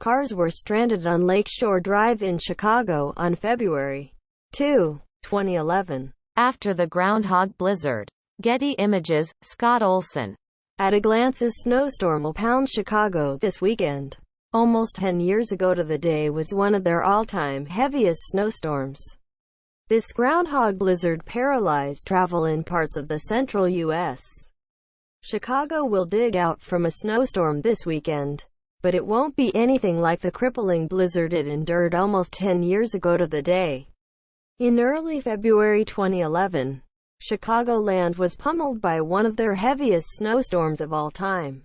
cars were stranded on Lakeshore Drive in Chicago on February 2, 2011. After the groundhog blizzard. Getty Images, Scott Olson. At a glance, a snowstorm will pound Chicago this weekend. Almost 10 years ago to the day was one of their all-time heaviest snowstorms. This groundhog blizzard paralyzed travel in parts of the central U.S. Chicago will dig out from a snowstorm this weekend, but it won't be anything like the crippling blizzard it endured almost 10 years ago to the day. In early February 2011, Chicagoland was pummeled by one of their heaviest snowstorms of all time.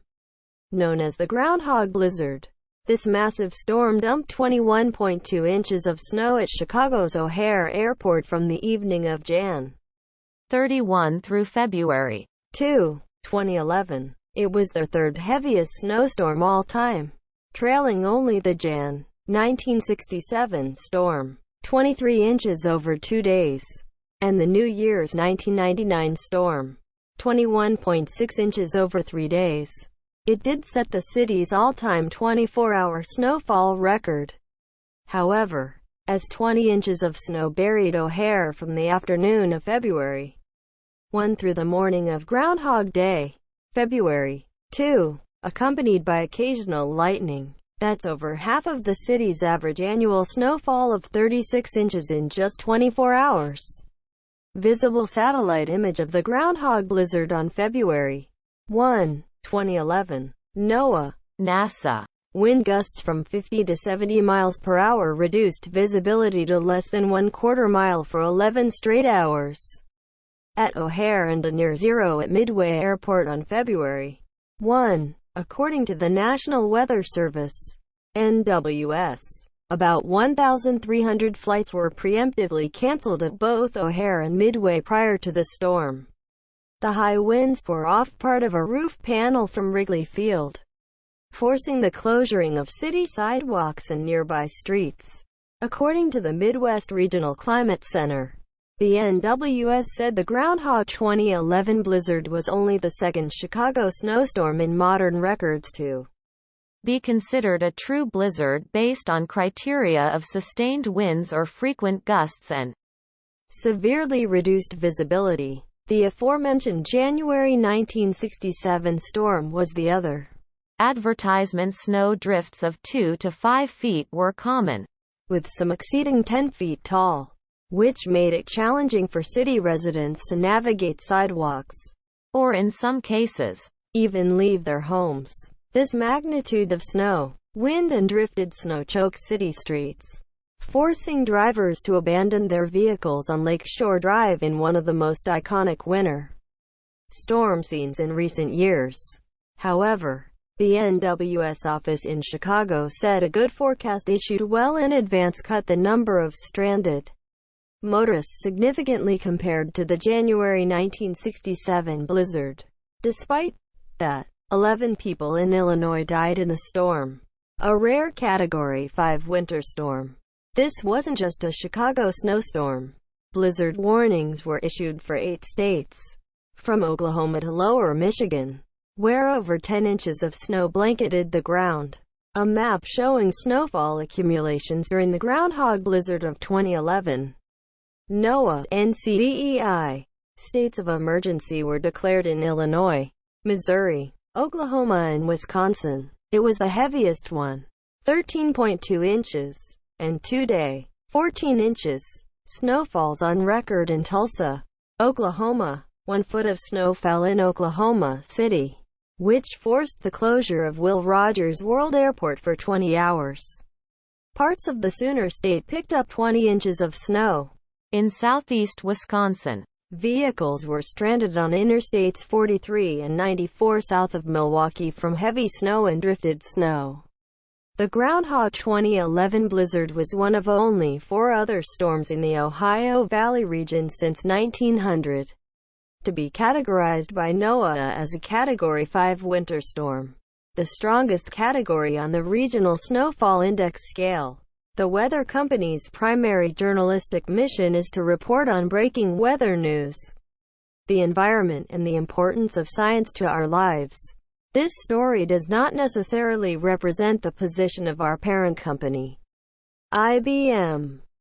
Known as the Groundhog Blizzard, this massive storm dumped 21.2 inches of snow at Chicago's O'Hare Airport from the evening of Jan. 31 through February 2, 2011. It was their third heaviest snowstorm all time, trailing only the Jan. 1967 storm, 23 inches over 2 days, and the New Year's 1999 storm, 21.6 inches over 3 days. It did set the city's all-time 24-hour snowfall record. However, as 20 inches of snow buried O'Hare from the afternoon of February 1 through the morning of Groundhog Day, February 2, accompanied by occasional lightning. That's over half of the city's average annual snowfall of 36 inches in just 24 hours. Visible satellite image of the groundhog blizzard on February 1, 2011. NOAA. NASA. Wind gusts from 50 to 70 miles per hour reduced visibility to less than 1/4 mile for 11 straight hours at O'Hare and a near zero at Midway Airport on February 1, according to the National Weather Service, NWS. About 1,300 flights were preemptively canceled at both O'Hare and Midway prior to the storm. The high winds tore off part of a roof panel from Wrigley Field, forcing the closing of city sidewalks and nearby streets. According to the Midwest Regional Climate Center, the NWS said the Groundhog 2011 blizzard was only the second Chicago snowstorm in modern records to be considered a true blizzard based on criteria of sustained winds or frequent gusts and severely reduced visibility. The aforementioned January 1967 storm was the other. Advertisement snow drifts of 2 to 5 feet were common, with some exceeding 10 feet tall, which made it challenging for city residents to navigate sidewalks, or in some cases, even leave their homes. This magnitude of snow, wind and drifted snow choked city streets, forcing drivers to abandon their vehicles on Lakeshore Drive in one of the most iconic winter storm scenes in recent years. However, the NWS office in Chicago said a good forecast issued well in advance cut the number of stranded motorists significantly compared to the January 1967 blizzard. Despite that, 11 people in Illinois died in the storm, a rare Category 5 winter storm. This wasn't just a Chicago snowstorm. Blizzard warnings were issued for 8 states, from Oklahoma to lower Michigan, where over 10 inches of snow blanketed the ground. A map showing snowfall accumulations during the groundhog blizzard of 2011. NOAA, NCDEI. States of emergency were declared in Illinois, Missouri, Oklahoma and Wisconsin. It was the heaviest one, 13.2 inches, and 2-day, 14 inches, snowfalls on record in Tulsa, Oklahoma. 1 foot of snow fell in Oklahoma City, which forced the closure of Will Rogers World Airport for 20 hours. Parts of the Sooner State picked up 20 inches of snow. In southeast Wisconsin, vehicles were stranded on Interstates 43 and 94 south of Milwaukee from heavy snow and drifted snow. The Groundhog 2011 blizzard was one of only 4 other storms in the Ohio Valley region since 1900 to be categorized by NOAA as a Category 5 winter storm, the strongest category on the Regional Snowfall Index scale. The weather company's primary journalistic mission is to report on breaking weather news, the environment, and the importance of science to our lives. This story does not necessarily represent the position of our parent company, IBM.